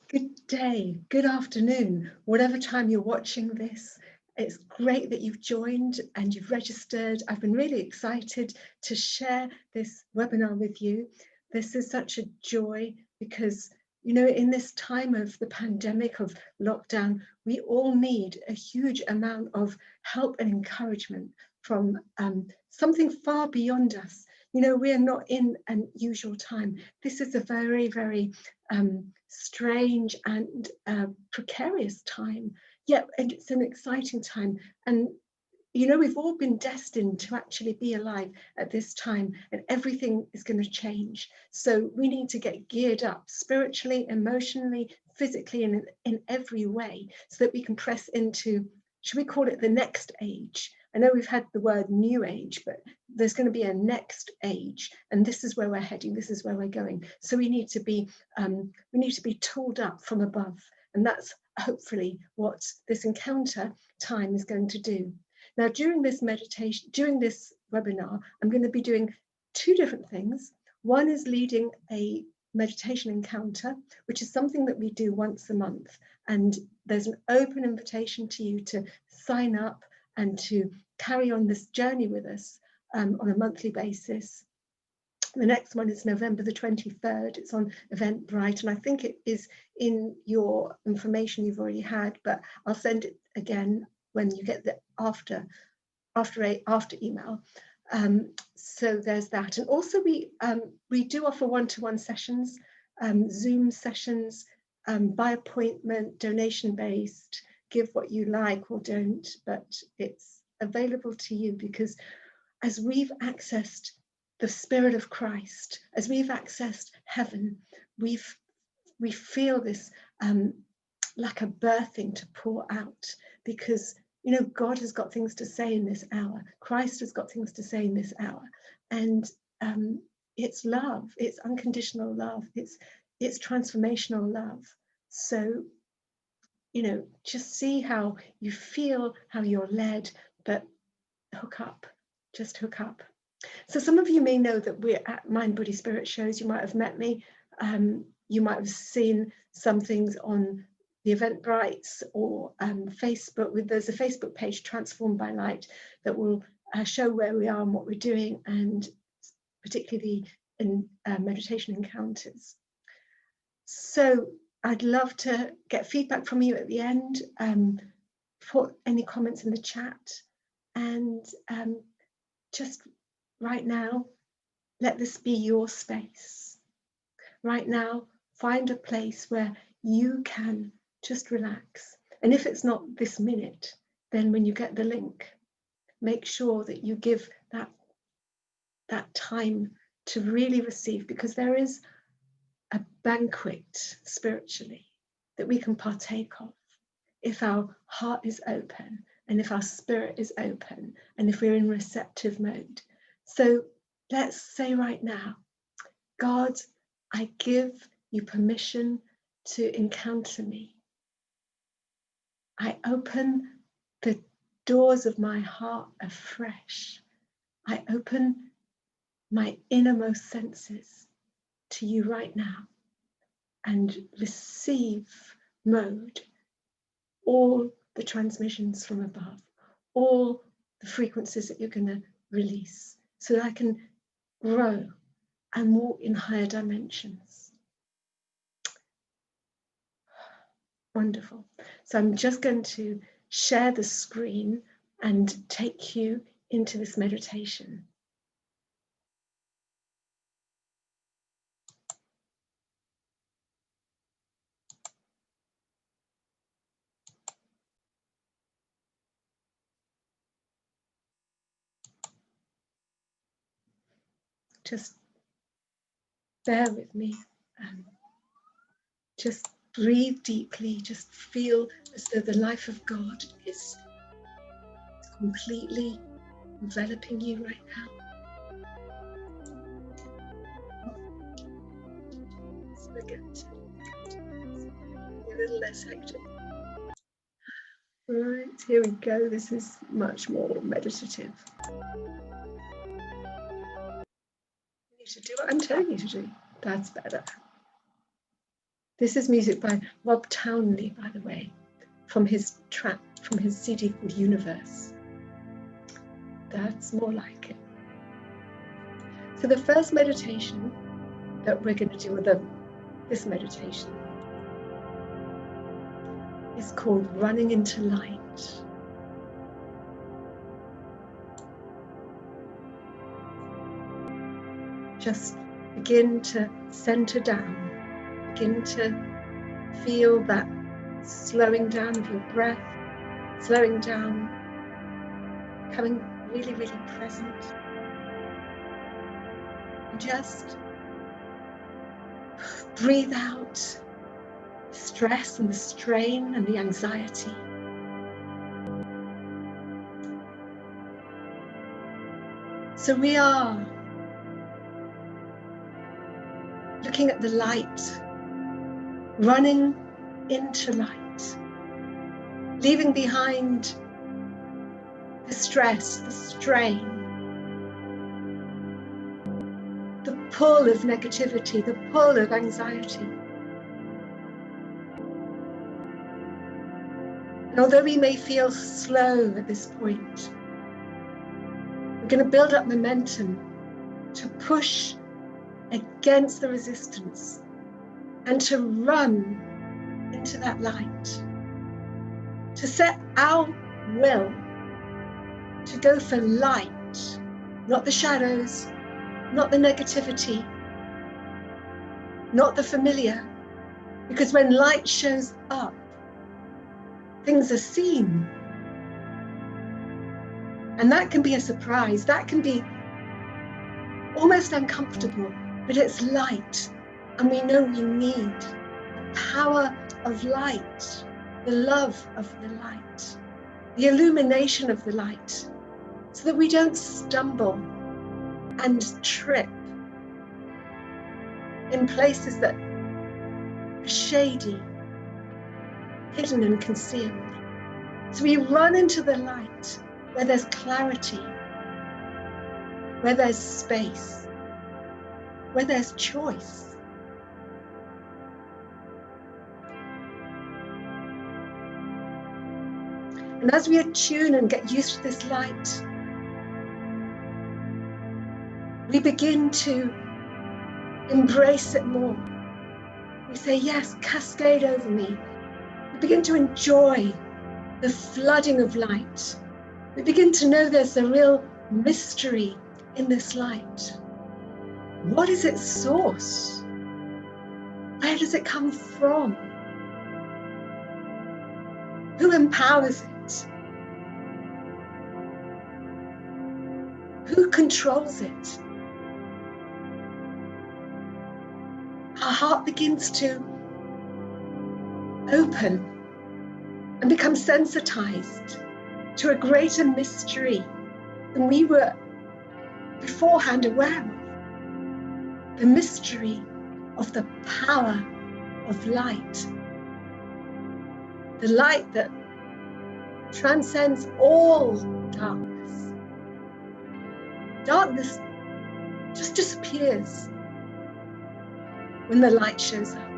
Good day, good afternoon, whatever time you're watching this. It's great that you've joined and you've registered. I've been really excited to share this webinar with you. This is such a joy because, in this time of the pandemic, of lockdown, we all need a huge amount of help and encouragement from something far beyond us. We're not in an usual time. This is a very, very strange and precarious time. Yeah, and it's an exciting time. And we've all been destined to actually be alive at this time, and everything is going to change. So we need to get geared up spiritually, emotionally, physically, and in every way so that we can press into, should we call it the next age? I know we've had the word new age, but there's going to be a next age, and this is where we're heading. This is where we're going. So we need to be tooled up from above, and that's hopefully what this encounter time is going to do. Now, during this webinar, I'm going to be doing two different things. One is leading a meditation encounter, which is something that we do once a month. And there's an open invitation to you to sign up and to carry on this journey with us on a monthly basis. The next one is November the 23rd. It's on Eventbrite, and I think it is in your information you've already had, but I'll send it again when you get the after email. So there's that. And also we do offer one-to-one sessions, Zoom sessions, by appointment, donation-based, give what you like or don't, but it's available to you because as we've accessed the Spirit of Christ, as we've accessed heaven, we feel this like a birthing to pour out, because God has got things to say in this hour. Christ has got things to say in this hour, and it's love. It's unconditional love. It's transformational love. So just see how you feel, how you're led, but hook up. Just hook up. So some of you may know that we're at Mind, Body, Spirit shows. You might have met me. You might have seen some things on the Eventbrite or Facebook. There's a Facebook page, Transformed by Light, that will show where we are and what we're doing, and particularly in meditation encounters. So I'd love to get feedback from you at the end. Put any comments in the chat, and just right now, let this be your space. Right now, find a place where you can just relax. And if it's not this minute, then when you get the link, make sure that you give that time to really receive, because there is a banquet spiritually that we can partake of if our heart is open and if our spirit is open and if we're in receptive mode. So let's say right now, God, I give you permission to encounter me. I open the doors of my heart afresh. I open my innermost senses to you right now and receive mode all the transmissions from above, all the frequencies that you're going to release, so that I can grow and walk in higher dimensions. Wonderful. So I'm just going to share the screen and take you into this meditation. Just bear with me. Just breathe deeply. Just feel as though the life of God is completely enveloping you right now. So we're going to be a little less hectic. Right, here we go. This is much more meditative. You need to do what I'm telling you to do. That's better. This is music by Rob Townley, by the way, from his CD called Universe. That's more like it. So the first meditation that we're going to do, this meditation, is called Running into Light. Just begin to center down, begin to feel that slowing down of your breath, slowing down, becoming really, really present. And just breathe out the stress and the strain and the anxiety. So we are looking at the light, running into light, leaving behind the stress, the strain, the pull of negativity, the pull of anxiety. And although we may feel slow at this point, we're going to build up momentum to push against the resistance and to run into that light, to set our will to go for light, not the shadows, not the negativity, not the familiar. Because when light shows up, things are seen. And that can be a surprise, that can be almost uncomfortable, but it's light. And we know we need the power of light, the love of the light, the illumination of the light, so that we don't stumble and trip in places that are shady, hidden and concealed. So we run into the light where there's clarity, where there's space, where there's choice. And as we attune and get used to this light, we begin to embrace it more. We say, yes, cascade over me. We begin to enjoy the flooding of light. We begin to know there's a real mystery in this light. What is its source? Where does it come from? Who empowers it? Who controls it? Our heart begins to open and become sensitized to a greater mystery than we were beforehand aware of. The mystery of the power of light. The light that transcends all darkness. Darkness just disappears when the light shows up.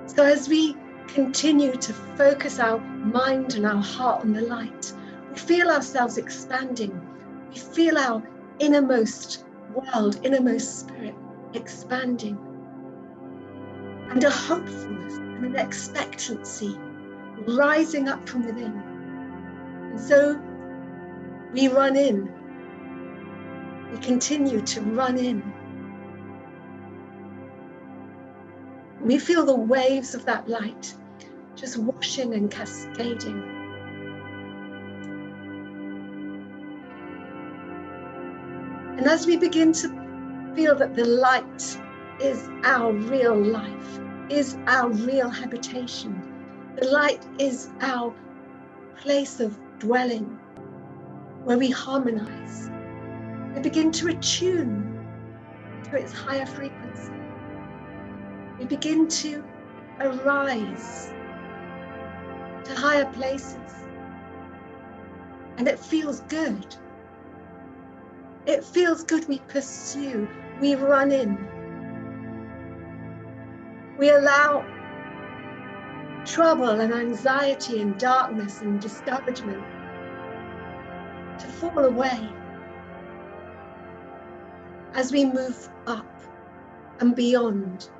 So as we continue to focus our mind and our heart on the light, we feel ourselves expanding. We feel our innermost world, innermost spirit expanding. And a hopefulness and an expectancy rising up from within. And so we run in. We continue to run in. We feel the waves of that light just washing and cascading. And as we begin to feel that the light is our real life, is our real habitation, the light is our place of dwelling, where we harmonize, we begin to attune to its higher frequency. We begin to arise to higher places. And it feels good. It feels good. We pursue, we run in. We allow trouble and anxiety and darkness and discouragement to fall away as we move up and beyond.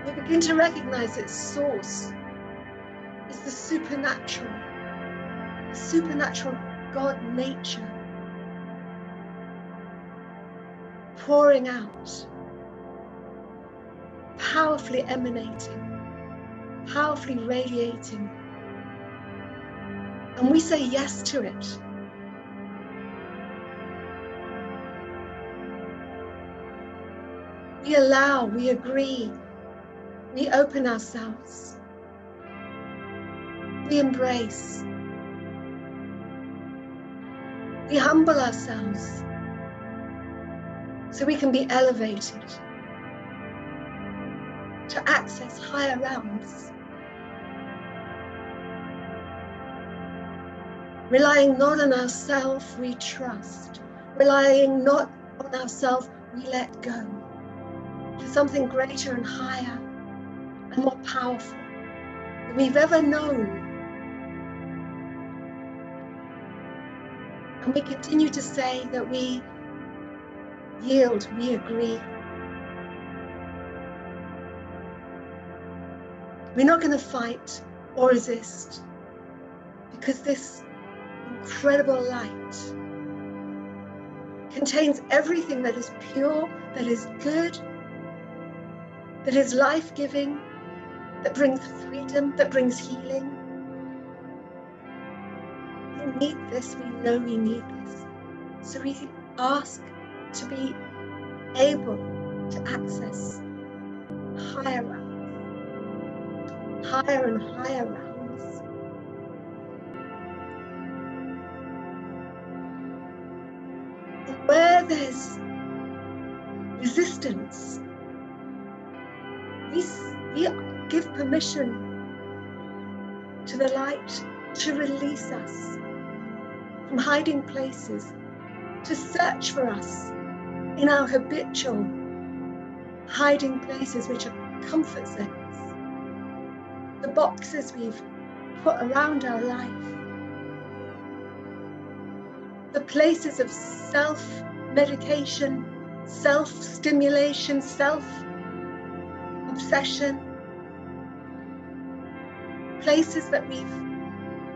We begin to recognize its source is the supernatural God nature pouring out, powerfully emanating, powerfully radiating. And we say yes to it. We allow, we agree, we open ourselves, we embrace, we humble ourselves so we can be elevated to access higher realms. Relying not on ourselves, we trust. Relying not on ourselves, we let go to something greater and higher and more powerful than we've ever known. And we continue to say that we yield, we agree. We're not going to fight or resist, because this incredible light contains everything that is pure, that is good, that is life-giving, that brings freedom, that brings healing. We need this, we know we need this. So we ask to be able to access higher realms, higher and higher realms. And where there's resistance, we give permission to the light to release us from hiding places, to search for us in our habitual hiding places, which are comfort zones, the boxes we've put around our life, the places of self-medication, self-stimulation, self-obsession, places that we've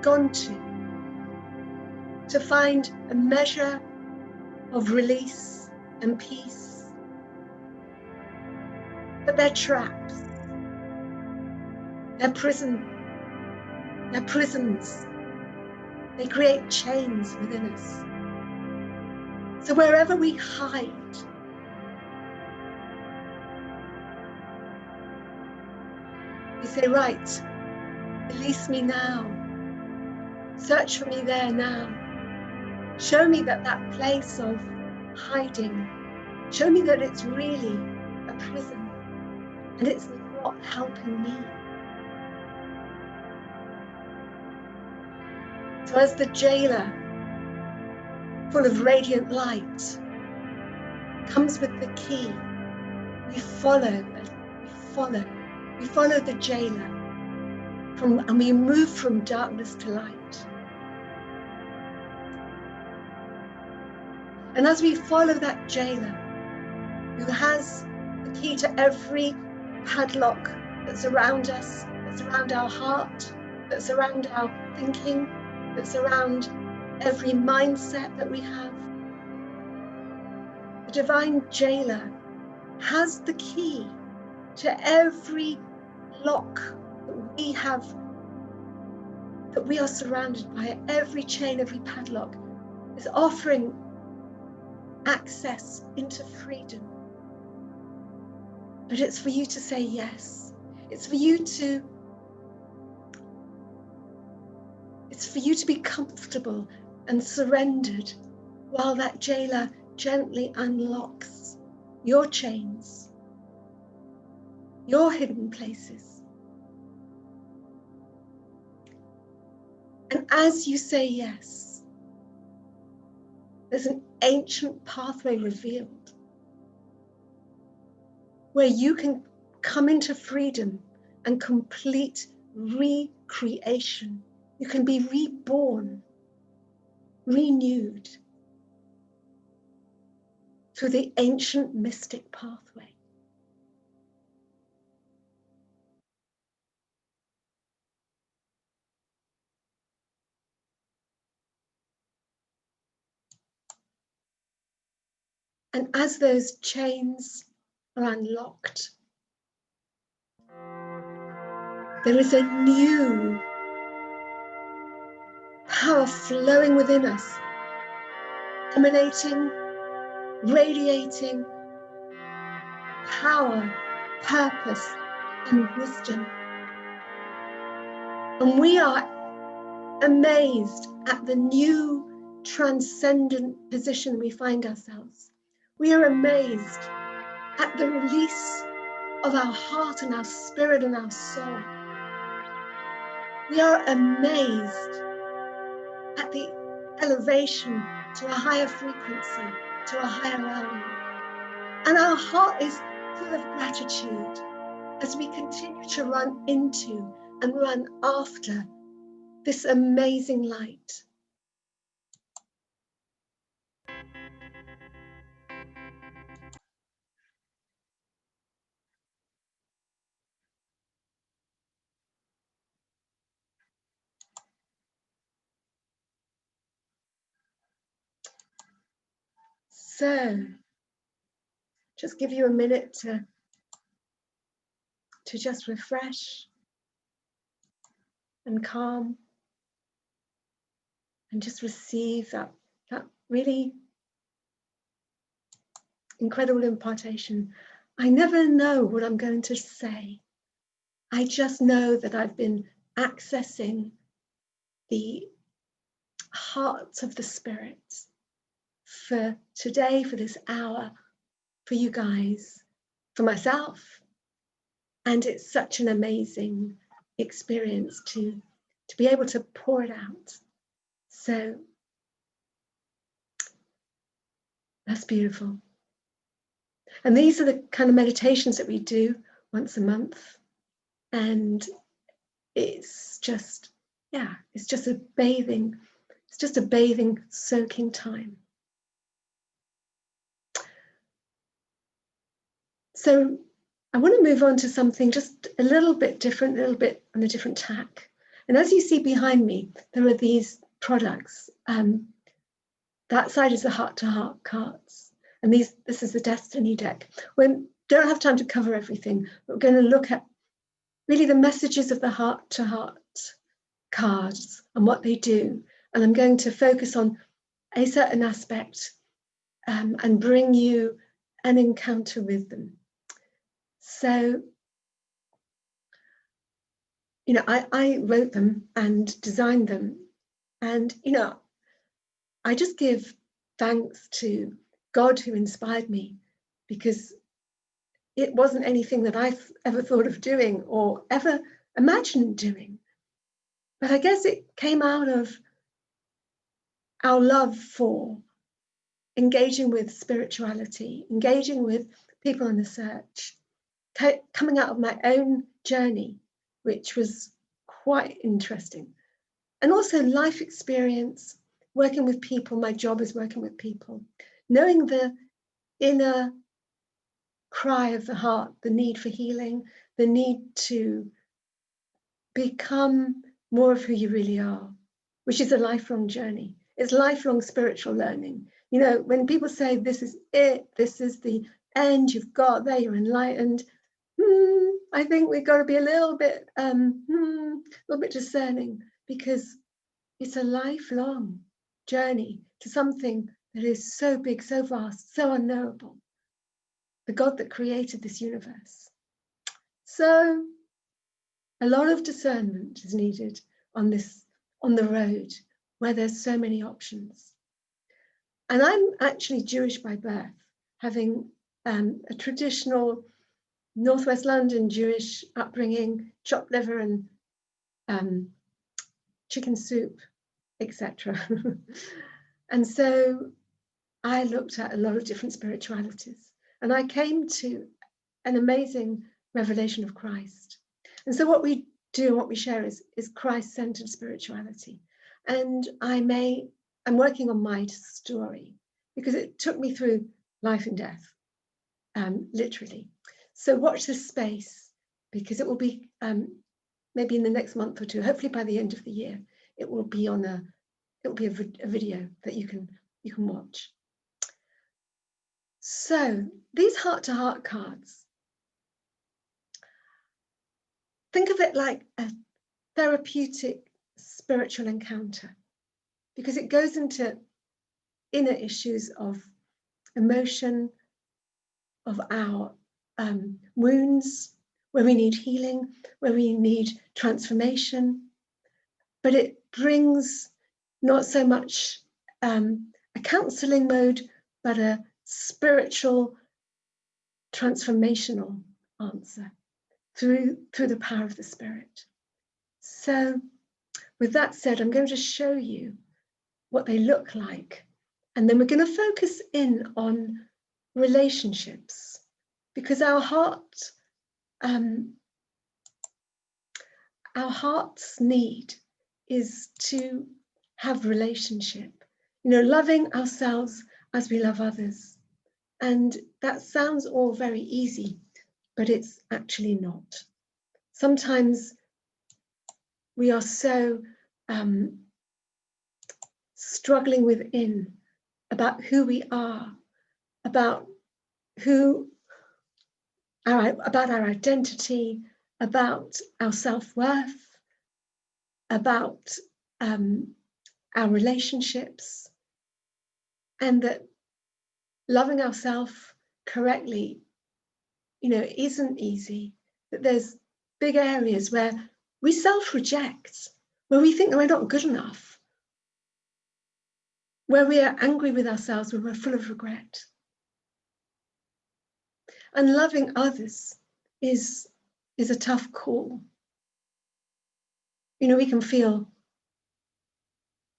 gone to find a measure of release and peace. But they're traps, they're prisons, they create chains within us. So wherever we hide, we say, right, release me now, search for me there now. Show me that place of hiding, show me that it's really a prison and it's not helping me. So as the jailer, full of radiant light, comes with the key, we follow the jailer and we move from darkness to light. And as we follow that jailer, who has the key to every padlock that's around us, that's around our heart, that's around our thinking, that's around every mindset that we have, the divine jailer has the key to every lock that we have, that we are surrounded by, every chain, every padlock is offering access into freedom. But it's for you to say yes. It's for you to be comfortable and surrendered while that jailer gently unlocks your chains, your hidden places. And as you say yes, There's an ancient pathway revealed where you can come into freedom and complete recreation. You can be reborn, renewed through the ancient mystic pathway. And as those chains are unlocked, there is a new power flowing within us, emanating, radiating power, purpose, and wisdom. And we are amazed at the new transcendent position we find ourselves. We are amazed at the release of our heart and our spirit and our soul. We are amazed at the elevation to a higher frequency, to a higher realm. And our heart is full of gratitude as we continue to run into and run after this amazing light. So, just give you a minute to just refresh and calm and just receive that really incredible impartation. I never know what I'm going to say. I just know that I've been accessing the heart of the spirit for today, for this hour, for you guys, for myself. And it's such an amazing experience to be able to pour it out. So that's beautiful. And these are the kind of meditations that we do once a month. And it's just, yeah, it's just a bathing, soaking time. So I want to move on to something just a little bit different, a little bit on a different tack. And as you see behind me, there are these products. That side is the heart-to-heart cards. And this is the Destiny deck. We don't have time to cover everything, but we're going to look at really the messages of the heart-to-heart cards and what they do. And I'm going to focus on a certain aspect and bring you an encounter with them. So, you know, I wrote them and designed them. And, you know, I just give thanks to God who inspired me, because it wasn't anything that I've ever thought of doing or ever imagined doing. But I guess it came out of our love for engaging with spirituality, engaging with people in the search, coming out of my own journey, which was quite interesting. And also life experience, working with people. My job is working with people, knowing the inner cry of the heart, the need for healing, the need to become more of who you really are, which is a lifelong journey. It's lifelong spiritual learning. You know, when people say this is it, this is the end, you've got there, you're enlightened, I think we've got to be a little bit discerning, because it's a lifelong journey to something that is so big, so vast, so unknowable. The God that created this universe. So a lot of discernment is needed on the road where there's so many options. And I'm actually Jewish by birth, having a traditional Northwest London Jewish upbringing, chopped liver and chicken soup, etc. And so I looked at a lot of different spiritualities, and I came to an amazing revelation of Christ. And so what we do and what we share is Christ-centered spirituality. And I'm working on my story because it took me through life and death, literally. So watch this space, because it will be maybe in the next month or two, hopefully by the end of the year, it will be a video that you can watch. So these heart-to-heart cards, think of it like a therapeutic spiritual encounter, because it goes into inner issues of emotion, of our wounds, where we need healing, where we need transformation. But it brings not so much a counseling mode, but a spiritual transformational answer through the power of the Spirit. So with that said, I'm going to show you what they look like, and then we're going to focus in on relationships, because our heart's need is to have relationship, loving ourselves as we love others. And that sounds all very easy, but it's actually not. Sometimes we are so struggling within about who we are, about our identity, about our self-worth, about our relationships, and that loving ourselves correctly, isn't easy. That there's big areas where we self-reject, where we think that we're not good enough, where we are angry with ourselves, where we're full of regret. And loving others is a tough call. We can feel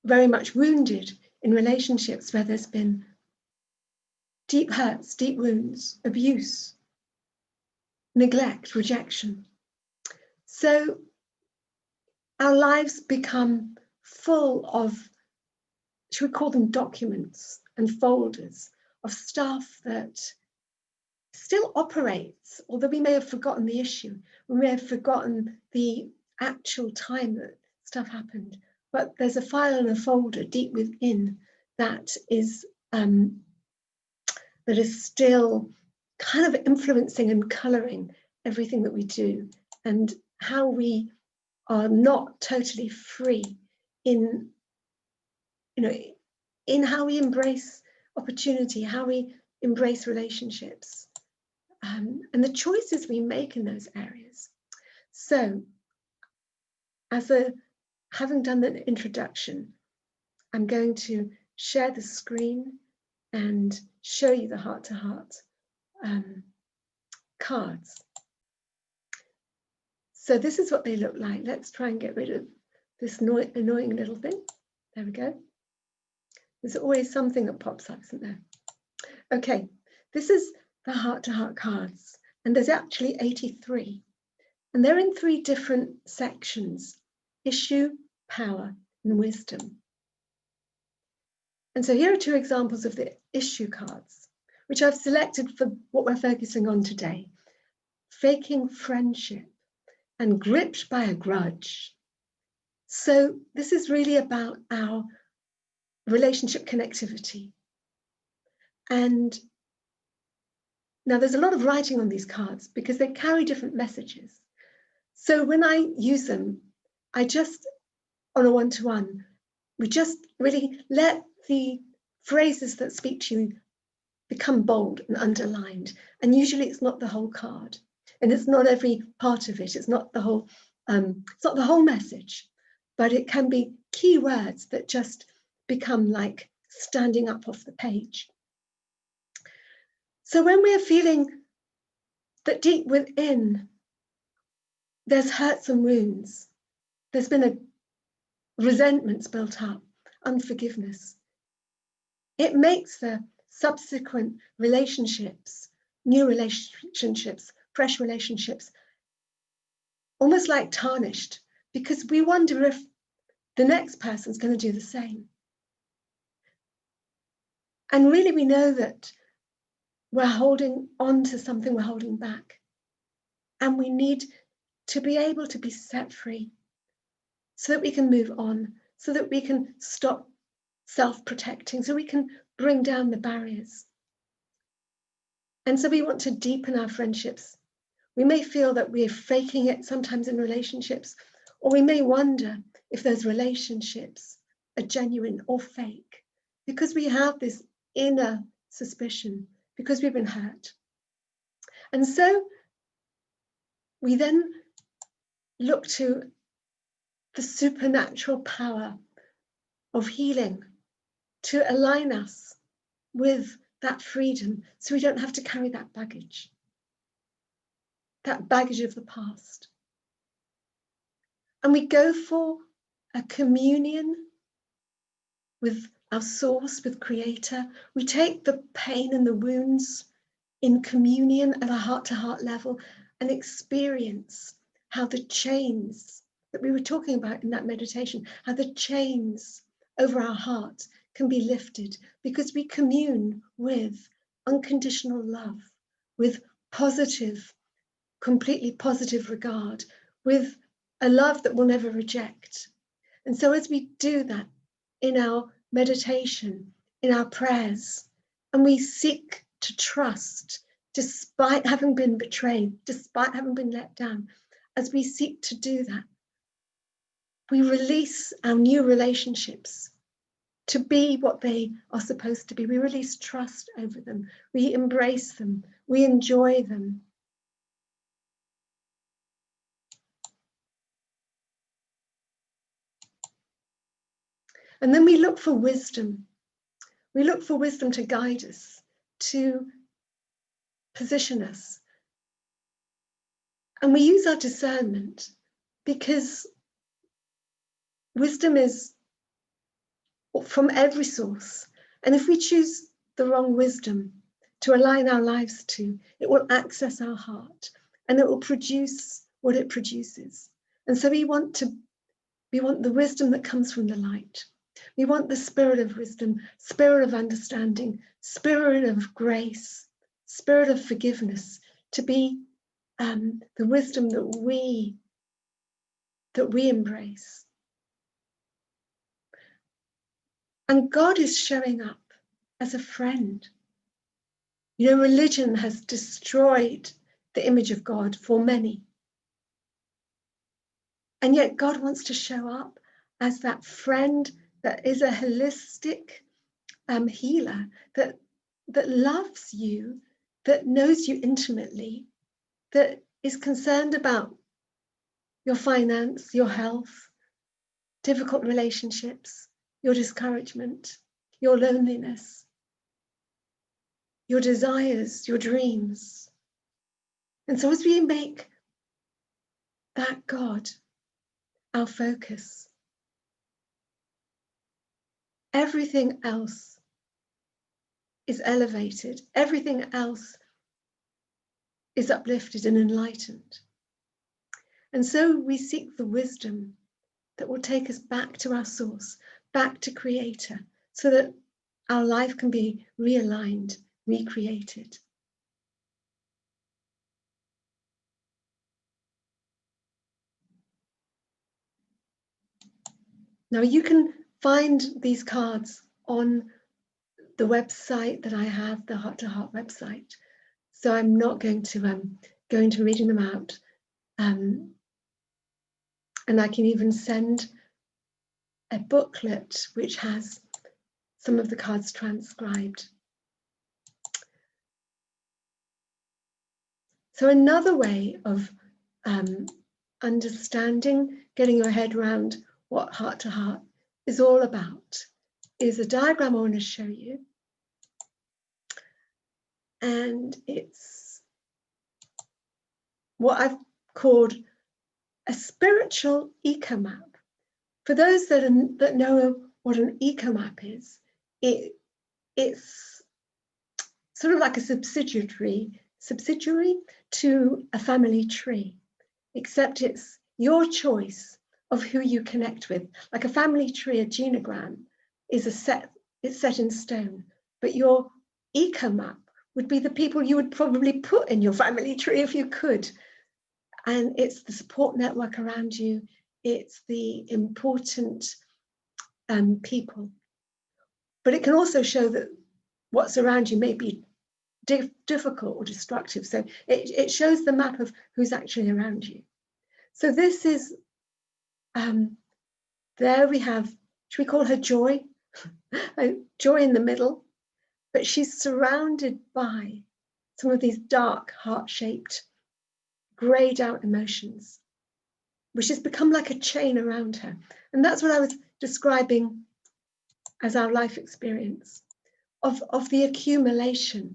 very much wounded in relationships where there's been deep hurts, deep wounds, abuse, neglect, rejection. So our lives become full of, should we call them documents and folders of stuff that still operates, although we may have forgotten the issue, we may have forgotten the actual time that stuff happened, but there's a file and a folder deep within that is still kind of influencing and colouring everything that we do, and how we are not totally free in how we embrace opportunity, how we embrace relationships, and the choices we make in those areas. So, having done that introduction, I'm going to share the screen and show you the heart-to-heart cards. So this is what they look like. Let's try and get rid of this annoying little thing. There we go. There's always something that pops up, isn't there? Okay, this is the heart-to-heart cards, and there's actually 83. And they're in 3 different sections: issue, power, and wisdom. And so here are 2 examples of the issue cards, which I've selected for what we're focusing on today: faking friendship and gripped by a grudge. So this is really about our relationship connectivity. And now there's a lot of writing on these cards because they carry different messages. So when I use them, I just, on a one-to-one, we just really let the phrases that speak to you become bold and underlined. And usually it's not the whole card, and it's not every part of it. It's not the whole message, but it can be key words that just become like standing up off the page. So when we're feeling that deep within there's hurts and wounds, there's been a resentments built up, unforgiveness, It makes the subsequent relationships, new relationships, fresh relationships, almost like tarnished, because we wonder if the next person's going to do the same. And really, we know that we're holding on to something, we're holding back. And we need to be able to be set free so that we can move on, so that we can stop self-protecting, so we can bring down the barriers. And so we want to deepen our friendships. We may feel that we're faking it sometimes in relationships, or we may wonder if those relationships are genuine or fake, because we have this inner suspicion, because we've been hurt. And so we then look to the supernatural power of healing to align us with that freedom, so we don't have to carry that baggage of the past. And we go for a communion with our source, with Creator. We take the pain and the wounds in communion at a heart-to-heart level and experience how the chains that we were talking about in that meditation, how the chains over our heart can be lifted, because we commune with unconditional love, with positive, completely positive regard, with a love that will never reject. And so as we do that in our meditation, in our prayers, and we seek to trust despite having been betrayed, despite having been let down, as we seek to do that, we release our new relationships to be what they are supposed to be. We release trust over them. We embrace them. We enjoy them. And then we look for wisdom. We look for wisdom to guide us, to position us. And we use our discernment, because wisdom is from every source. And if we choose the wrong wisdom to align our lives to, it will access our heart and it will produce what it produces. And so we want the wisdom that comes from the light. We want the spirit of wisdom, spirit of understanding, spirit of grace, spirit of forgiveness to be the wisdom that we embrace. And God is showing up as a friend. You know, religion has destroyed the image of God for many. And yet God wants to show up as that friend that is a holistic healer, that loves you, that knows you intimately, that is concerned about your finance, your health, difficult relationships, your discouragement, your loneliness, your desires, your dreams. And so as we make that God our focus, everything else is elevated, everything else is uplifted and enlightened. And so we seek the wisdom that will take us back to our source, back to Creator, so that our life can be realigned, recreated. Now you can find these cards on the website that I have, the Heart to Heart website. So I'm not going to go into reading them out. And I can even send a booklet which has some of the cards transcribed. So another way of understanding, getting your head around what Heart to Heart is all about is a diagram I want to show you. And it's what I've called a spiritual eco-map. For those that know what an eco-map is, it it's sort of like a subsidiary to a family tree, except it's your choice of who you connect with. Like a family tree, a genogram is it's set in stone, but your eco map would be the people you would probably put in your family tree if you could. And it's the support network around you. It's the important people. But it can also show that what's around you may be difficult or destructive. So it shows the map of who's actually around you. So this is, there we have, should we call her Joy? Joy in the middle, but she's surrounded by some of these dark, heart-shaped, grayed out emotions, which has become like a chain around her. And that's what I was describing as our life experience of the accumulation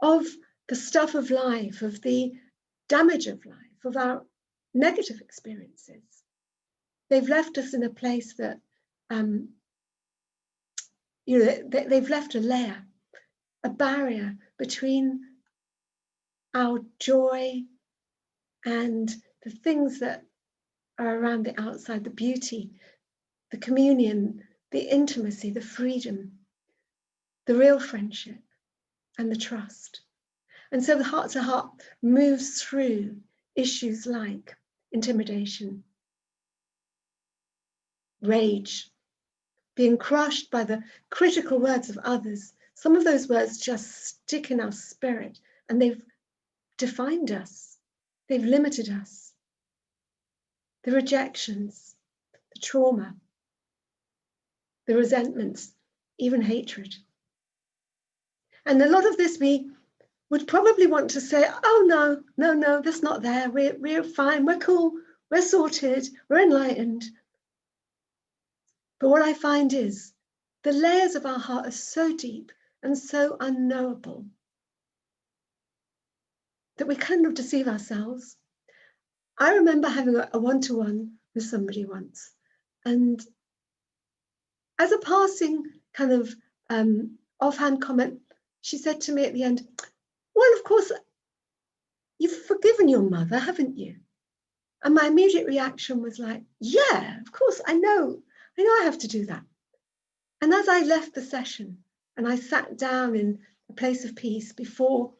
of the stuff of life, of the damage of life, of our negative experiences. They've left us in a place that, they've left a layer, a barrier between our joy and the things that are around the outside, the beauty, the communion, the intimacy, the freedom, the real friendship, and the trust. And so the heart to heart moves through issues like intimidation, rage, being crushed by the critical words of others. Some of those words just stick in our spirit and they've defined us. They've limited us. The rejections, the trauma, the resentments, even hatred. And a lot of this we would probably want to say, oh, no, that's not there. We're fine, we're cool, we're sorted, we're enlightened. But what I find is the layers of our heart are so deep and so unknowable that we kind of deceive ourselves. I remember having a one-to-one with somebody once, and as a passing kind of offhand comment, she said to me at the end, well, of course, you've forgiven your mother, haven't you? And my immediate reaction was like, yeah, of course, I know I have to do that. And as I left the session and I sat down in a place of peace before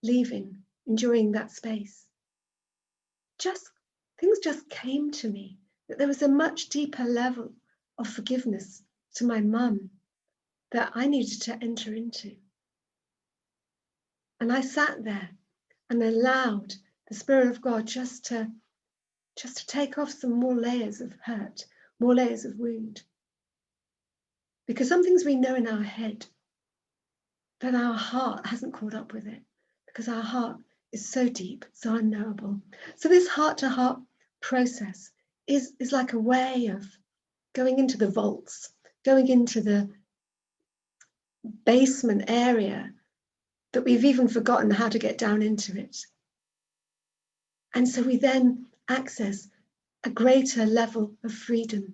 leaving, enjoying that space, things just came to me that there was a much deeper level of forgiveness to my mum that I needed to enter into. And I sat there and allowed the Spirit of God just to take off some more layers of hurt, more layers of wound. Because some things we know in our head, but our heart hasn't caught up with it, because our heart is so deep, so unknowable. So this heart-to-heart process is like a way of going into the vaults, going into the basement area that we've even forgotten how to get down into it. And so we then access a greater level of freedom.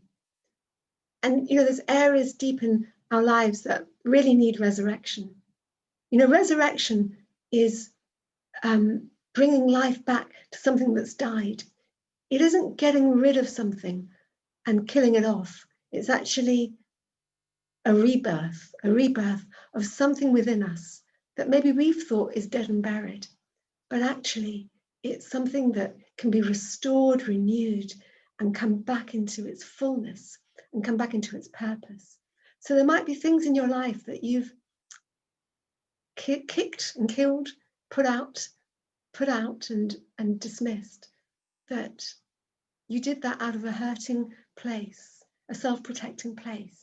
And, there's areas deep in our lives that really need resurrection. Resurrection is bringing life back to something that's died. It isn't getting rid of something and killing it off. It's actually a rebirth of something within us that maybe we've thought is dead and buried, but actually it's something that can be restored, renewed, and come back into its fullness and come back into its purpose. So there might be things in your life that you've kicked and killed, put out and dismissed, that you did that out of a hurting place, a self-protecting place.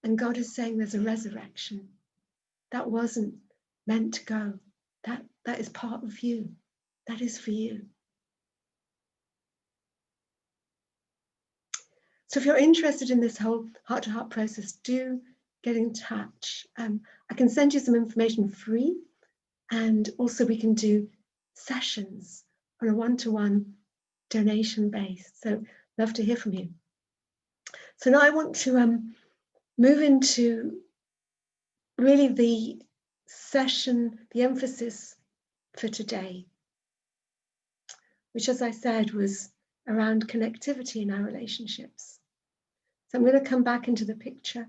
And God is saying there's a resurrection. That wasn't meant to go. That is part of you. That is for you. So if you're interested in this whole heart-to-heart process, do get in touch. I can send you some information free, and also we can do sessions on a one-to-one donation base. So love to hear from you. So now I want to move into really the session, the emphasis for today, which, as I said, was around connectivity in our relationships. So I'm going to come back into the picture,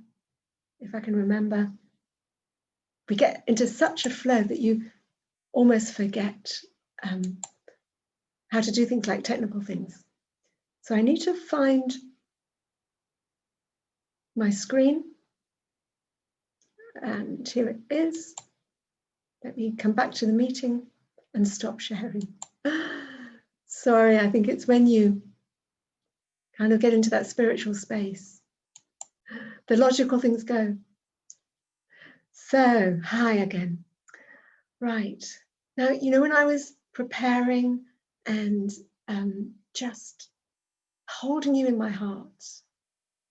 if I can remember. We get into such a flow that you almost forget how to do things like technical things. So I need to find my screen, and here it is. Let me come back to the meeting and stop sharing. Sorry, I think it's when you kind of get into that spiritual space, the logical things go. So, hi again. Right. Now, you know, when I was preparing and just holding you in my heart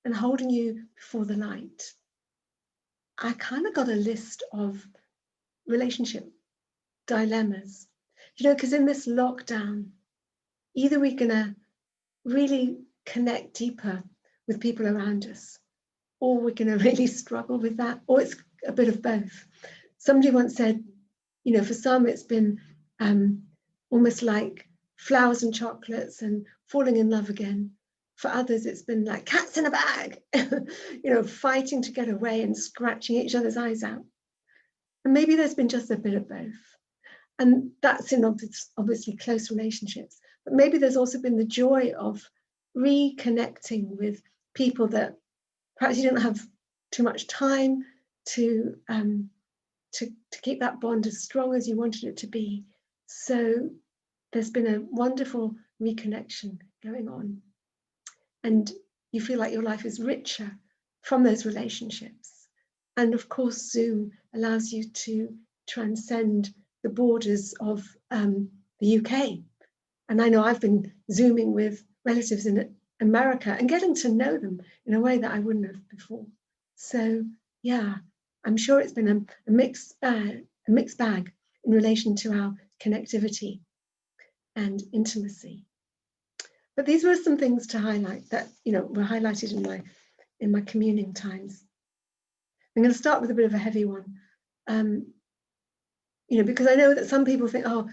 and holding you before the light, I kind of got a list of relationship dilemmas, you know, because in this lockdown, either we're going to really connect deeper with people around us, or we're going to really struggle with that, or it's a bit of both. Somebody once said, you know, for some it's been almost like flowers and chocolates and falling in love again. For others, it's been like cats in a bag, you know, fighting to get away and scratching each other's eyes out. And maybe there's been just a bit of both. And that's in obviously close relationships. But maybe there's also been the joy of reconnecting with people that perhaps you didn't have too much time to keep that bond as strong as you wanted it to be. So there's been a wonderful reconnection going on. And you feel like your life is richer from those relationships. And of course, Zoom allows you to transcend the borders of the UK. And I know I've been Zooming with relatives in America and getting to know them in a way that I wouldn't have before. So yeah, I'm sure it's been a mixed bag in relation to our connectivity and intimacy. But these were some things to highlight that, you know, were highlighted in my communing times. I'm going to start with a bit of a heavy one, you know, because I know that some people think, oh,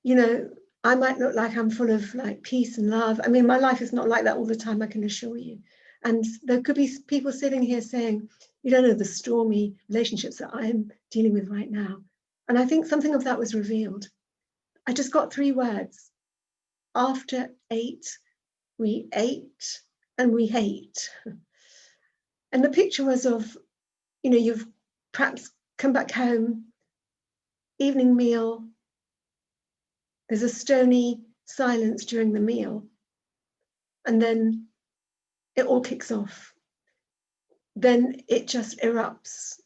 you know, I might look like I'm full of like peace and love. I mean, my life is not like that all the time, I can assure you. And there could be people sitting here saying, you don't know the stormy relationships that I'm dealing with right now. And I think something of that was revealed. I just got 3 words. After 8, we ate and we hate. And the picture was of, you know, you've perhaps come back home, evening meal, there's a stony silence during the meal, and then it all kicks off. Then it just erupts,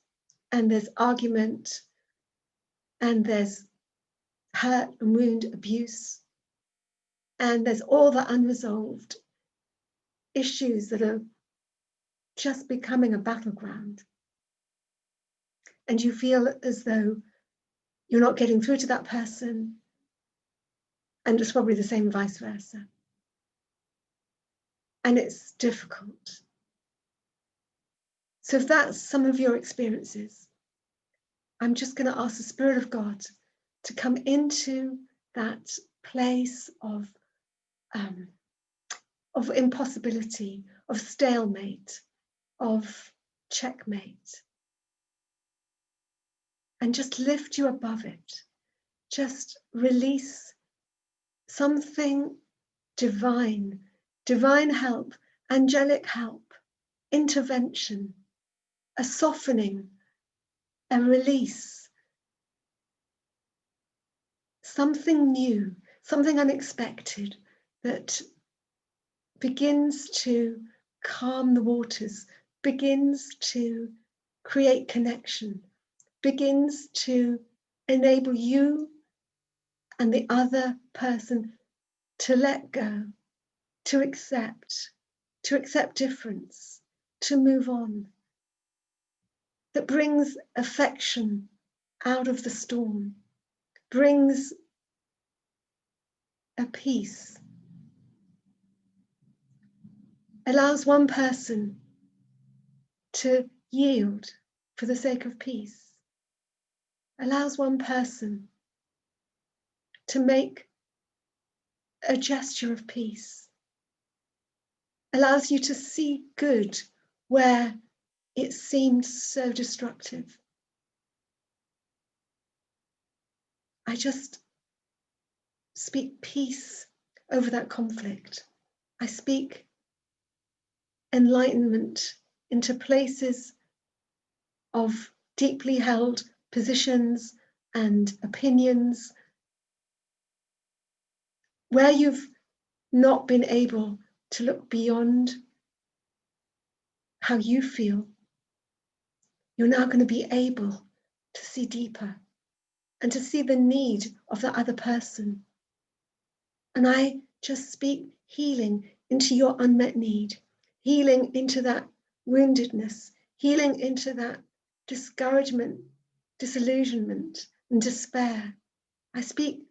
and there's argument, and there's hurt and wound, abuse, and there's all the unresolved issues that are just becoming a battleground. And you feel as though you're not getting through to that person, and it's probably the same vice versa. And it's difficult. So if that's some of your experiences, I'm just going to ask the Spirit of God to come into that place of impossibility, of stalemate, of checkmate, and just lift you above it. Just release something divine, divine help, angelic help, intervention, a softening, a release, something new, something unexpected that begins to calm the waters, begins to create connection, begins to enable you and the other person to let go, to accept difference, to move on, that brings affection out of the storm, brings a peace, allows one person to yield for the sake of peace, allows one person to make a gesture of peace, allows you to see good where it seemed so destructive. I just speak peace over that conflict. I speak enlightenment into places of deeply held positions and opinions where you've not been able to look beyond how you feel. You're now going to be able to see deeper and to see the need of the other person. And I just speak healing into your unmet need, healing into that woundedness, healing into that discouragement, disillusionment, and despair. I speak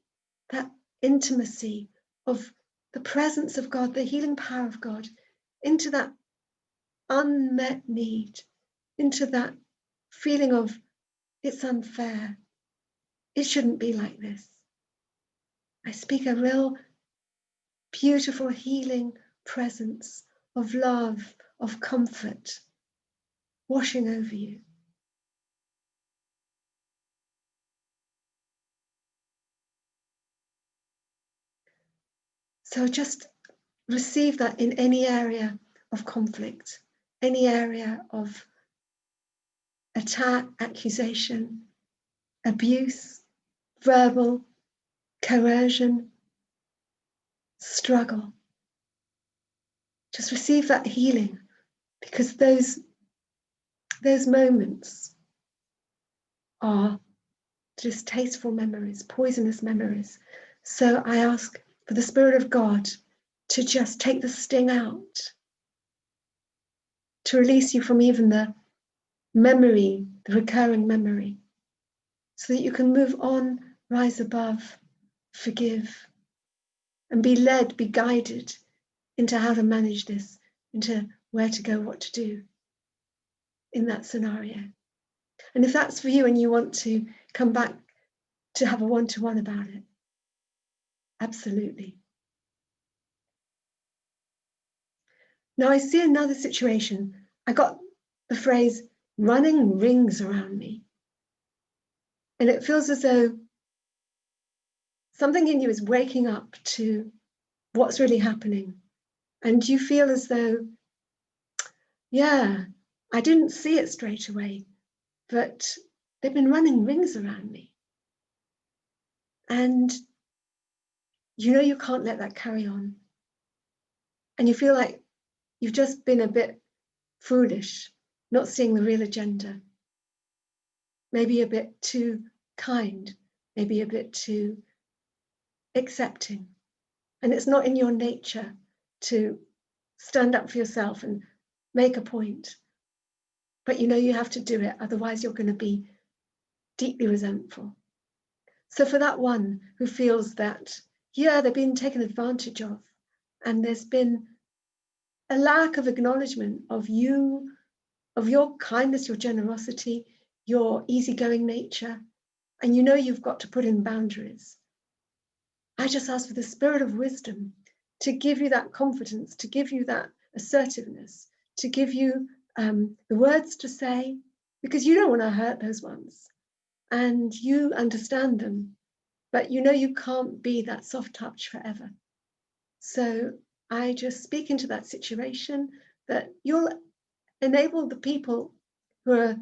that intimacy of the presence of God, the healing power of God, into that unmet need, into that feeling of it's unfair. It shouldn't be like this. I speak a real beautiful healing presence of love, of comfort, washing over you. So just receive that in any area of conflict, any area of attack, accusation, abuse, verbal, coercion, struggle. Just receive that healing, because those moments are distasteful memories, poisonous memories. So I ask for the Spirit of God to just take the sting out, to release you from even the memory, the recurring memory, so that you can move on, rise above, forgive, and be led, be guided into how to manage this, into where to go, what to do in that scenario. And if that's for you and you want to come back to have a one-to-one about it, absolutely. Now I see another situation. I got the phrase running rings around me. And it feels as though something in you is waking up to what's really happening. And you feel as though, yeah, I didn't see it straight away, but they've been running rings around me. And you know you can't let that carry on. And you feel like you've just been a bit foolish, not seeing the real agenda. Maybe a bit too kind, maybe a bit too accepting. And it's not in your nature to stand up for yourself and make a point. But you know you have to do it, otherwise you're going to be deeply resentful. So for that one who feels that, yeah, they've been taken advantage of, and there's been a lack of acknowledgement of you, of your kindness, your generosity, your easygoing nature, and you know you've got to put in boundaries. I just ask for the Spirit of wisdom to give you that confidence, to give you that assertiveness, to give you the words to say, because you don't want to hurt those ones and you understand them, but you know you can't be that soft touch forever. So I just speak into that situation that you'll enable the people who are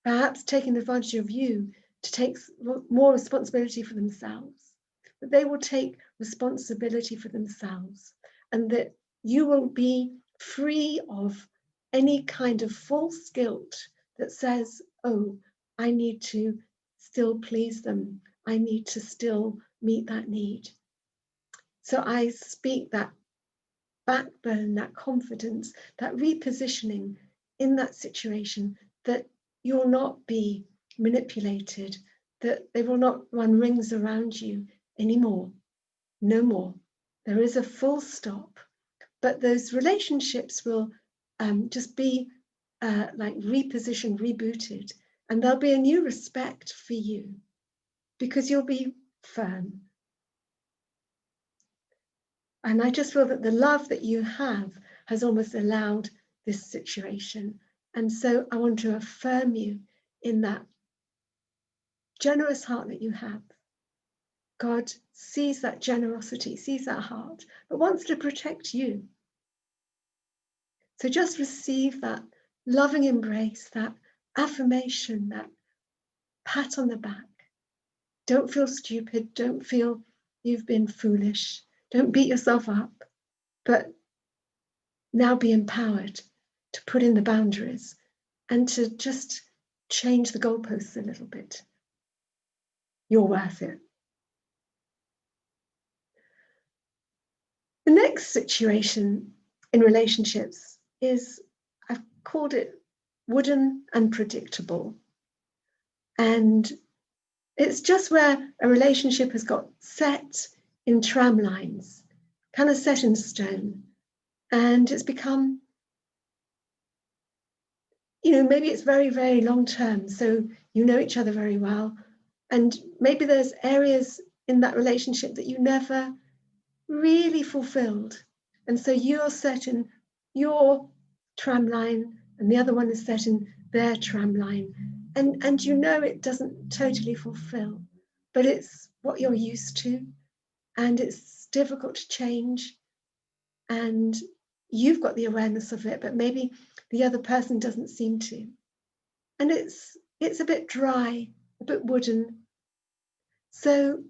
perhaps taking advantage of you to take more responsibility for themselves, that they will take responsibility for themselves, and that you will be free of any kind of false guilt that says, oh, I need to still please them. I need to still meet that need. So I speak that backbone, that confidence, that repositioning in that situation, that you'll not be manipulated, that they will not run rings around you anymore. No more. There is a full stop. But those relationships will just be like repositioned, rebooted, And there'll be a new respect for you because you'll be firm. And I just feel that the love that you have has almost allowed this situation. And so I want to affirm you in that generous heart that you have. God sees that generosity, sees that heart, but wants to protect you. So just receive that loving embrace, that affirmation, that pat on the back. Don't feel stupid. Don't feel you've been foolish. Don't beat yourself up, but now be empowered to put in the boundaries and to just change the goalposts a little bit. You're worth it. The next situation in relationships is, I've called it wooden and predictable. And it's just where a relationship has got set in tram lines, kind of set in stone. And it's become, maybe it's very, very long term. So you know each other very well. And maybe there's areas in that relationship that you never really fulfilled. And so you're set in your tram line and the other one is set in their tram line. And it doesn't totally fulfill, but it's what you're used to and it's difficult to change. And you've got the awareness of it, but maybe the other person doesn't seem to. And it's a bit dry, a bit wooden. So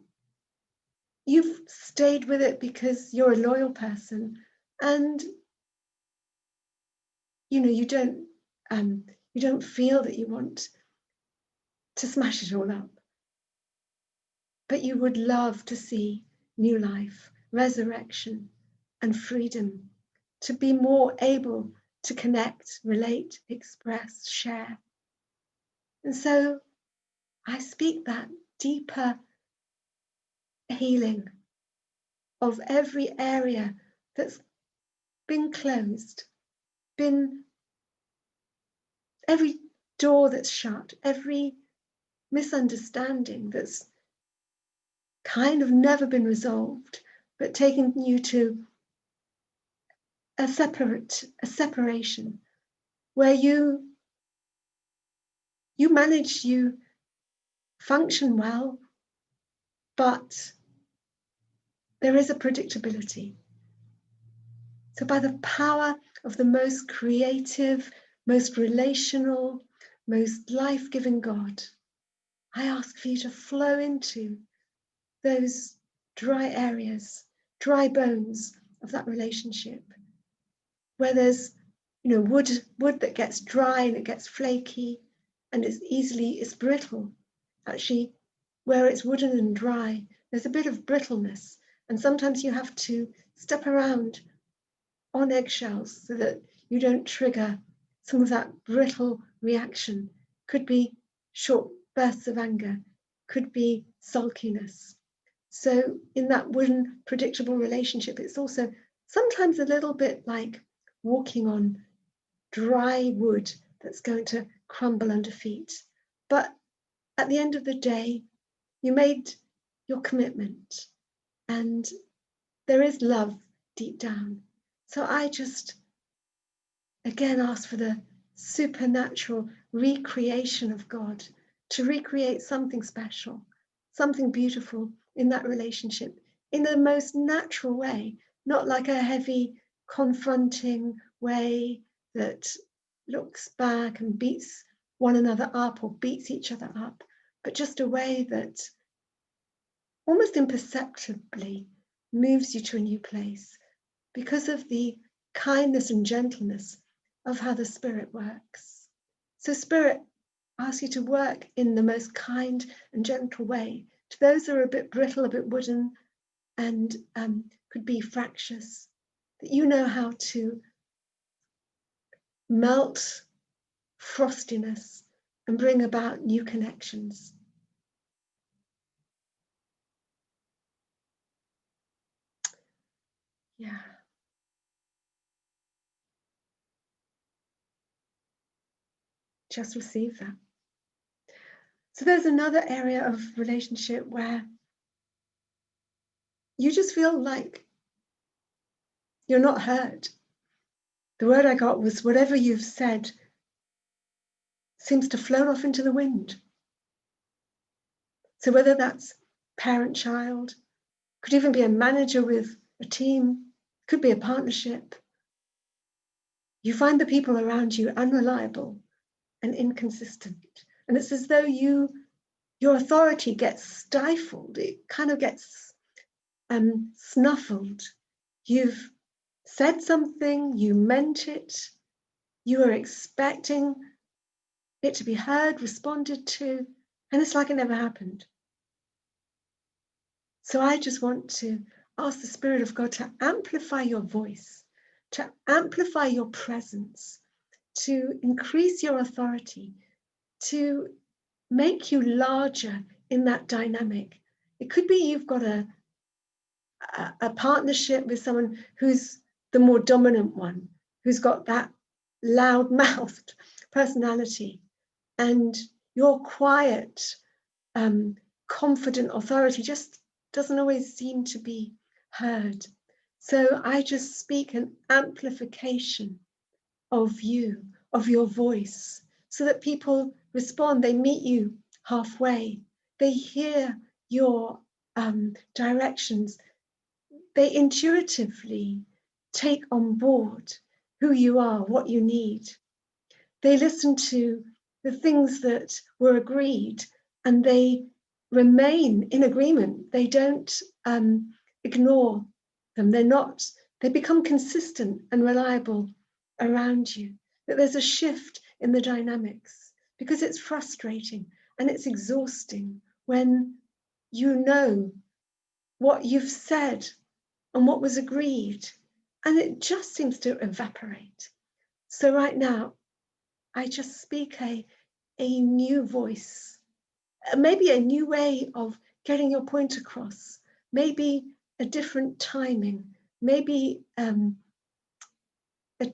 you've stayed with it because you're a loyal person, and you don't feel that you want to smash it all up, but you would love to see new life, resurrection, and freedom, to be more able to connect, relate, express, share. And so I speak that deeper healing of every area that's been closed, every door that's shut, every misunderstanding that's kind of never been resolved, but taking you to a separation where you manage, you function well, but there is a predictability. So by the power of the most creative, most relational, most life-giving God, I ask for you to flow into those dry areas, dry bones of that relationship, where there's, wood that gets dry and it gets flaky and it's brittle. Actually, where it's wooden and dry, there's a bit of brittleness. And sometimes you have to step around on eggshells so that you don't trigger some of that brittle reaction. Could be short bursts of anger, could be sulkiness. So in that wooden, predictable relationship, it's also sometimes a little bit like walking on dry wood that's going to crumble under feet. But at the end of the day, you made your commitment and there is love deep down. So I just, again, ask for the supernatural recreation of God to recreate something special, something beautiful in that relationship in the most natural way, not like a heavy, confronting way that looks back and beats one another up or beats each other up, but just a way that almost imperceptibly moves you to a new place because of the kindness and gentleness of how the Spirit works. So Spirit asks you to work in the most kind and gentle way to those that are a bit brittle, a bit wooden, and could be fractious, that you know how to melt frostiness and bring about new connections. Yeah. Just receive that. So there's another area of relationship where you just feel like you're not heard. The word I got was whatever you've said seems to float off into the wind. So whether that's parent-child, could even be a manager with a team, could be a partnership. You find the people around you unreliable and inconsistent. And it's as though your authority gets stifled. It kind of gets snuffled. You've said something, you meant it, you were expecting it to be heard, responded to, and it's like it never happened. So I just want to ask the Spirit of God to amplify your voice, to amplify your presence, to increase your authority, to make you larger in that dynamic. It could be you've got a partnership with someone who's the more dominant one, who's got that loud-mouthed personality, and your quiet, confident authority just doesn't always seem to be heard. So I just speak an amplification of you, of your voice, so that people respond, they meet you halfway, they hear your directions, they intuitively take on board who you are, what you need. They listen to the things that were agreed and they remain in agreement. They don't ignore them. They become consistent and reliable around you. That there's a shift in the dynamics, because it's frustrating and it's exhausting when you know what you've said and what was agreed, and it just seems to evaporate. So right now, I just speak a new voice, maybe a new way of getting your point across, maybe a different timing, maybe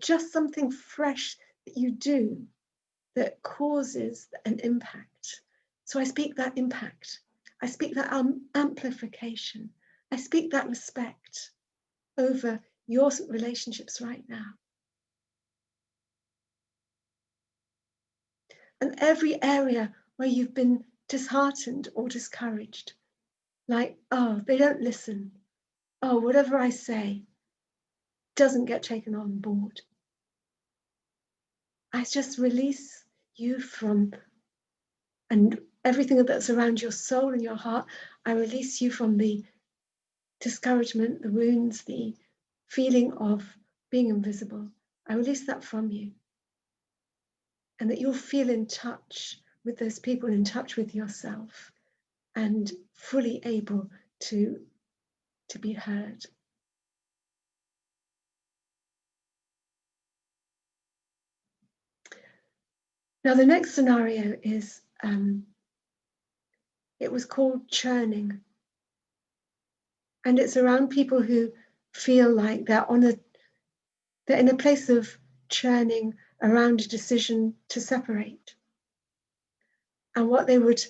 just something fresh that you do that causes an impact. So I speak that impact. I speak that amplification. I speak that respect over your relationships right now. And every area where you've been disheartened or discouraged, like, oh, they don't listen. Oh, whatever I say doesn't get taken on board. I just release you from, and everything that's around your soul and your heart, I release you from the discouragement, the wounds, the feeling of being invisible. I release that from you. And that you'll feel in touch with those people, in touch with yourself, and fully able to be heard. Now, the next scenario is, it was called churning. And it's around people who feel like they're in a place of churning around a decision to separate. And what they would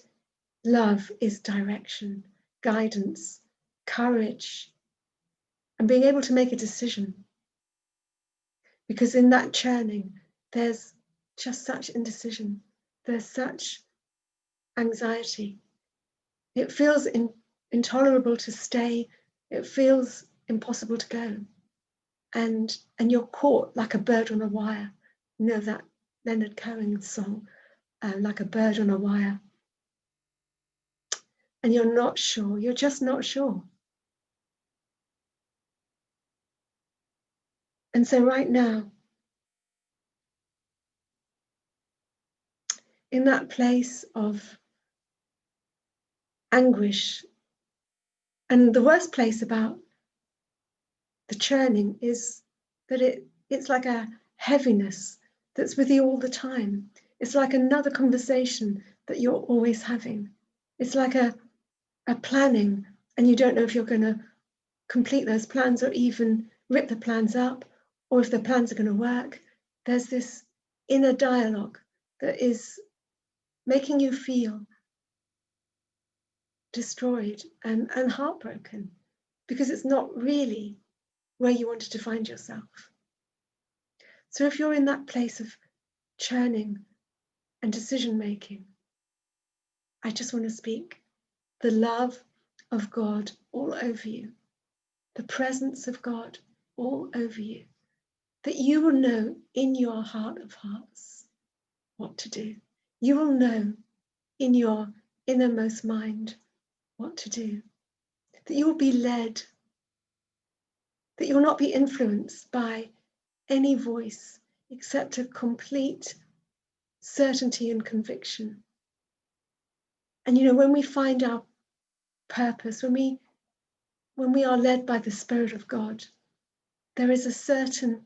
love is direction, guidance, courage, and being able to make a decision. Because in that churning, there's just such indecision. There's such anxiety. It feels intolerable to stay. It feels impossible to go. And you're caught like a bird on a wire. You know that Leonard Cohen song, Like a Bird on a Wire. And you're not sure. You're just not sure. And so right now, in that place of anguish, and the worst place about the churning is that it's like a heaviness that's with you all the time. It's like another conversation that you're always having. It's like a planning, and you don't know if you're going to complete those plans or even rip the plans up, or if the plans are going to work. There's this inner dialogue that is making you feel destroyed and heartbroken, because it's not really where you wanted to find yourself. So if you're in that place of churning and decision making, I just want to speak the love of God all over you, the presence of God all over you, that you will know in your heart of hearts what to do. You will know in your innermost mind what to do, that you will be led, that you will not be influenced by any voice except a complete certainty and conviction. And when we find our purpose, when we are led by the Spirit of God, there is a certain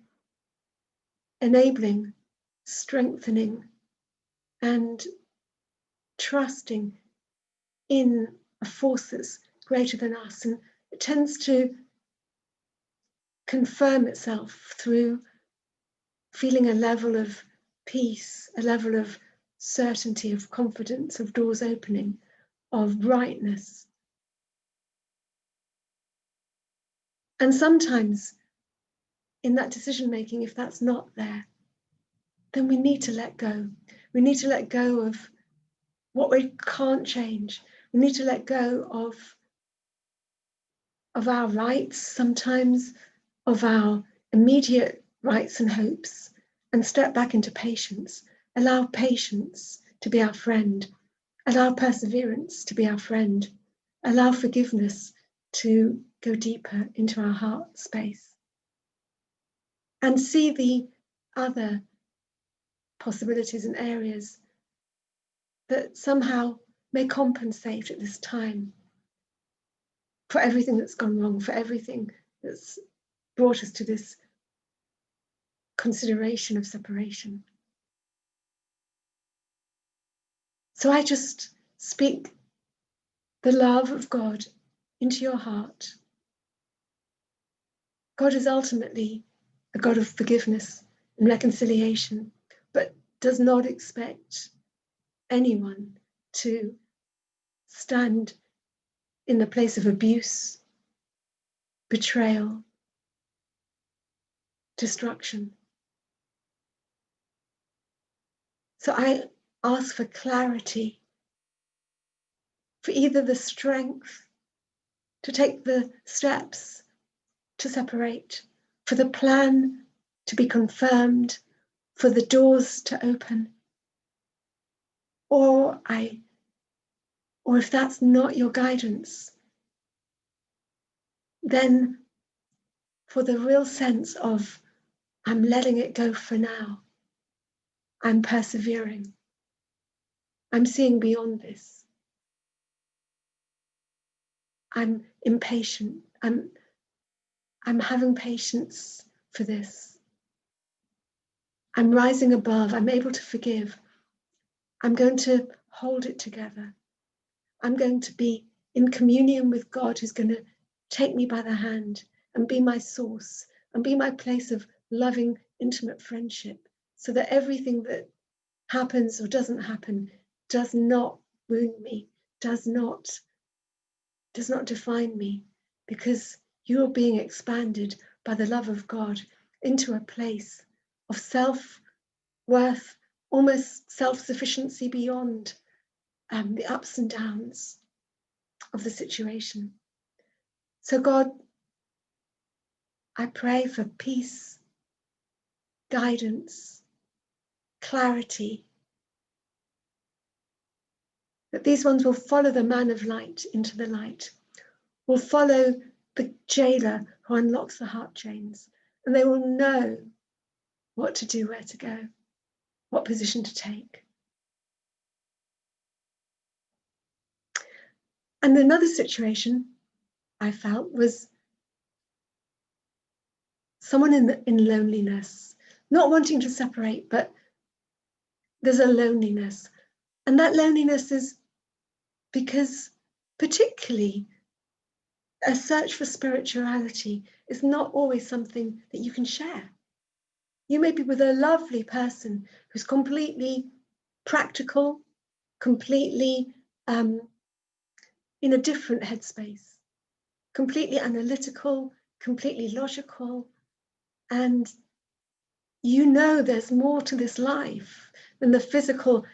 enabling, strengthening, and trusting in a force that's greater than us. And it tends to confirm itself through feeling a level of peace, a level of certainty, of confidence, of doors opening, of brightness. And sometimes in that decision making, if that's not there, then we need to let go. We need to let go of what we can't change. We need to let go of our rights, sometimes of our immediate rights and hopes, and step back into patience. Allow patience to be our friend. Allow perseverance to be our friend. Allow forgiveness to go deeper into our heart space. And see the other possibilities and areas that somehow may compensate at this time for everything that's gone wrong, for everything that's brought us to this consideration of separation. So I just speak the love of God into your heart. God is ultimately a God of forgiveness and reconciliation, but does not expect anyone to stand in the place of abuse, betrayal, destruction. So I ask for clarity, for either the strength to take the steps to separate, for the plan to be confirmed, for the doors to open, or if that's not your guidance, then for the real sense of I'm letting it go for now, I'm persevering, I'm seeing beyond this, I'm impatient, I'm having patience for this, I'm rising above, I'm able to forgive, I'm going to hold it together, I'm going to be in communion with God, who's going to take me by the hand and be my source and be my place of loving, intimate friendship, so that everything that happens or doesn't happen does not wound me, does not define me, because you are being expanded by the love of God into a place of self-worth, almost self-sufficiency beyond the ups and downs of the situation. So God, I pray for peace, guidance, clarity, that these ones will follow the man of light into the light, will follow the jailer who unlocks the heart chains, and they will know what to do, where to go, what position to take. And another situation I felt was someone in loneliness, not wanting to separate, but there's a loneliness. And that loneliness is because particularly a search for spirituality is not always something that you can share. You may be with a lovely person who's completely practical, completely in a different headspace, completely analytical, completely logical, and you know there's more to this life than the physical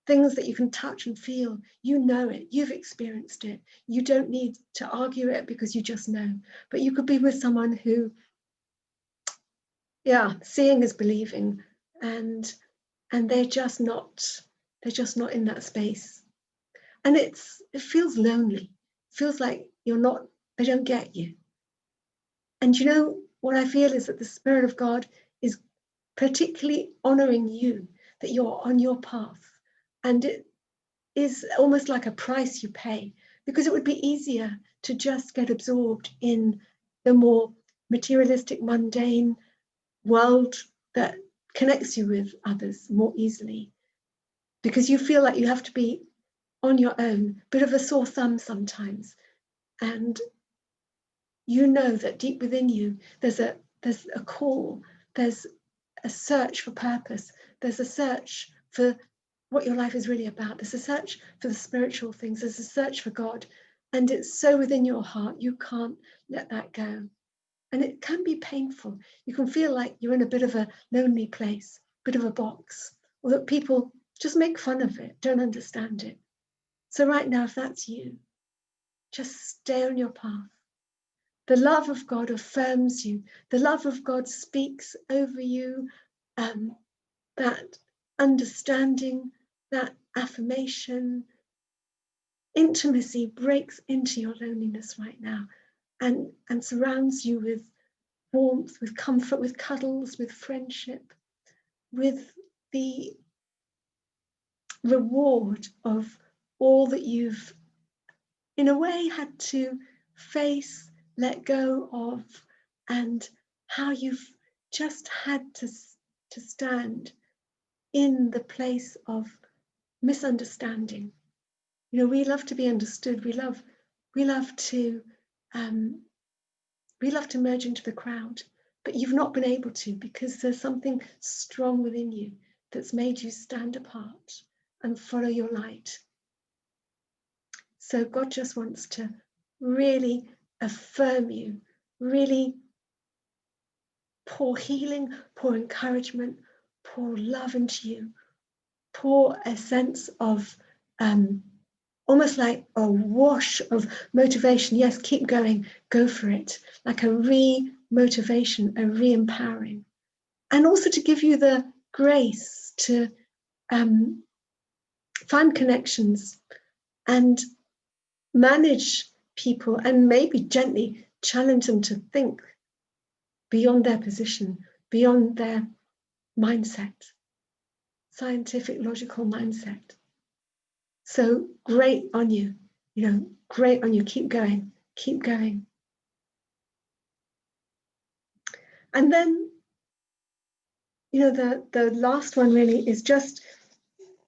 things that you can touch and feel. You know it, you've experienced it. You don't need to argue it because you just know. But you could be with someone who, yeah, seeing is believing, and they're just not in that space. And it feels lonely. It feels like they don't get you. And you know what I feel is that the Spirit of God is particularly honoring you, that you're on your path. And it is almost like a price you pay, because it would be easier to just get absorbed in the more materialistic, mundane world that connects you with others more easily, because you feel like you have to be on your own, bit of a sore thumb sometimes. And you know that deep within you, there's a call, there's a search for purpose, there's a search for what your life is really about, there's a search for the spiritual things, there's a search for God, and it's so within your heart, you can't let that go. And it can be painful. You can feel like you're in a bit of a lonely place, bit of a box, or that people just make fun of it, don't understand it. So right now, if that's you, just stay on your path. The love of God affirms you. The love of God speaks over you. That understanding, that affirmation, intimacy breaks into your loneliness right now and surrounds you with warmth, with comfort, with cuddles, with friendship, with the reward of all that you've, in a way, had to face, let go of, and how you've just had to stand in the place of misunderstanding. You know, we love to be understood. We love to merge into the crowd, but you've not been able to, because there's something strong within you that's made you stand apart and follow your light. So God just wants to really affirm you, really pour healing, pour encouragement, pour love into you, pour a sense of almost like a wash of motivation. Yes, keep going, go for it. Like a re-motivation, a re-empowering. And also to give you the grace to find connections and manage people, and maybe gently challenge them to think beyond their position, beyond their mindset, scientific, logical mindset. So great on you, great on you. Keep going, keep going. And then, the last one really is just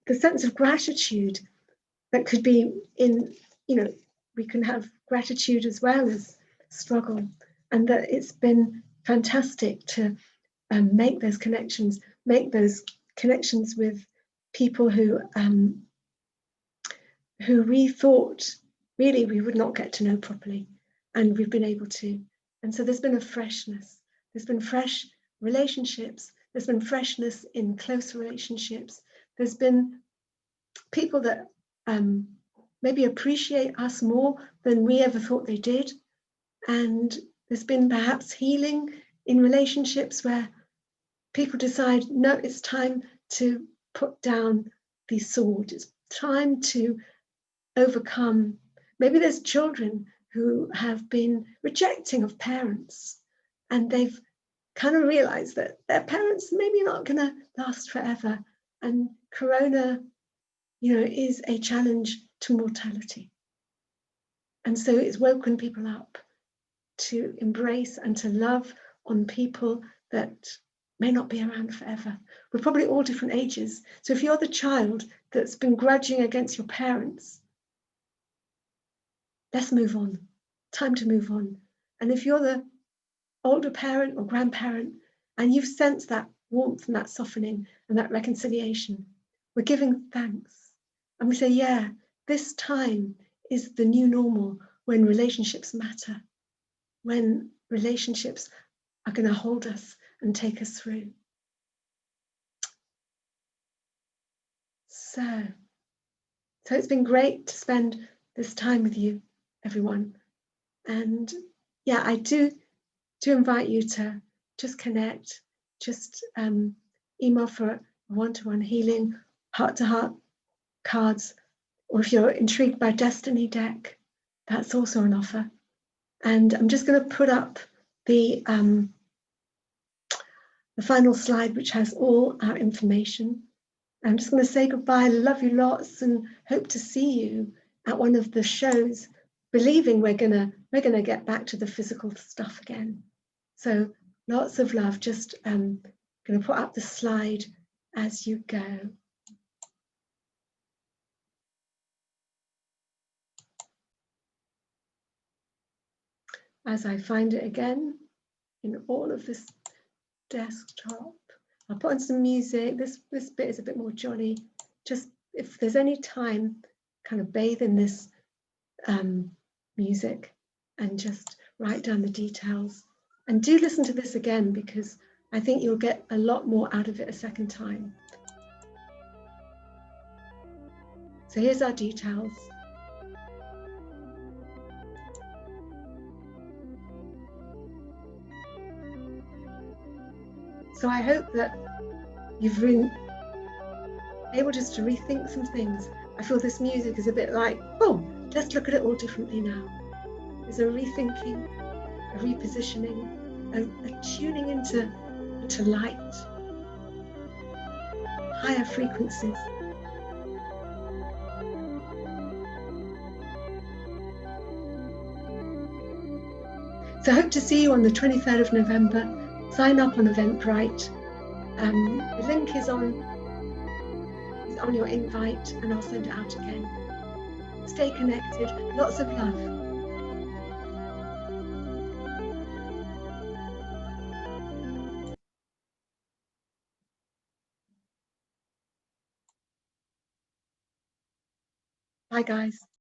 the sense of gratitude that could be in, we can have gratitude as well as struggle, and that it's been fantastic to make those connections with people who we thought really we would not get to know properly, and we've been able to. And so there's been a freshness, there's been fresh relationships, there's been freshness in close relationships, there's been people that maybe appreciate us more than we ever thought they did. And there's been perhaps healing in relationships where people decide, no, it's time to put down the sword. It's time to overcome. Maybe there's children who have been rejecting of parents, and they've kind of realized that their parents maybe not going to last forever. And Corona, is a challenge to mortality. And so it's woken people up to embrace and to love on people that may not be around forever. We're probably all different ages. So if you're the child that's been grudging against your parents, let's move on. Time to move on. And if you're the older parent or grandparent and you've sensed that warmth and that softening and that reconciliation, we're giving thanks. And we say, yeah, this time is the new normal, when relationships matter, when relationships are going to hold us and take us through. So it's been great to spend this time with you, everyone. And yeah, I do invite you to just connect, just email for a one-to-one healing, heart-to-heart cards, or if you're intrigued by Destiny Deck, that's also an offer. And I'm just going to put up the final slide, which has all our information. I'm just going to say goodbye, love you lots, and hope to see you at one of the shows, believing we're gonna get back to the physical stuff again. So lots of love. Just going to put up the slide as you go. As I find it again in all of this desktop, I'll put on some music. This bit is a bit more jolly. Just if there's any time, kind of bathe in this music and just write down the details. And do listen to this again, because I think you'll get a lot more out of it a second time. So here's our details. So I hope that you've been able just to rethink some things. I feel this music is a bit like, oh, let's look at it all differently now. There's a rethinking, a repositioning, a tuning into light, higher frequencies. So I hope to see you on the 23rd of November. Sign up on Eventbrite. The link is on your invite, and I'll send it out again. Stay connected. Lots of love. Bye, guys.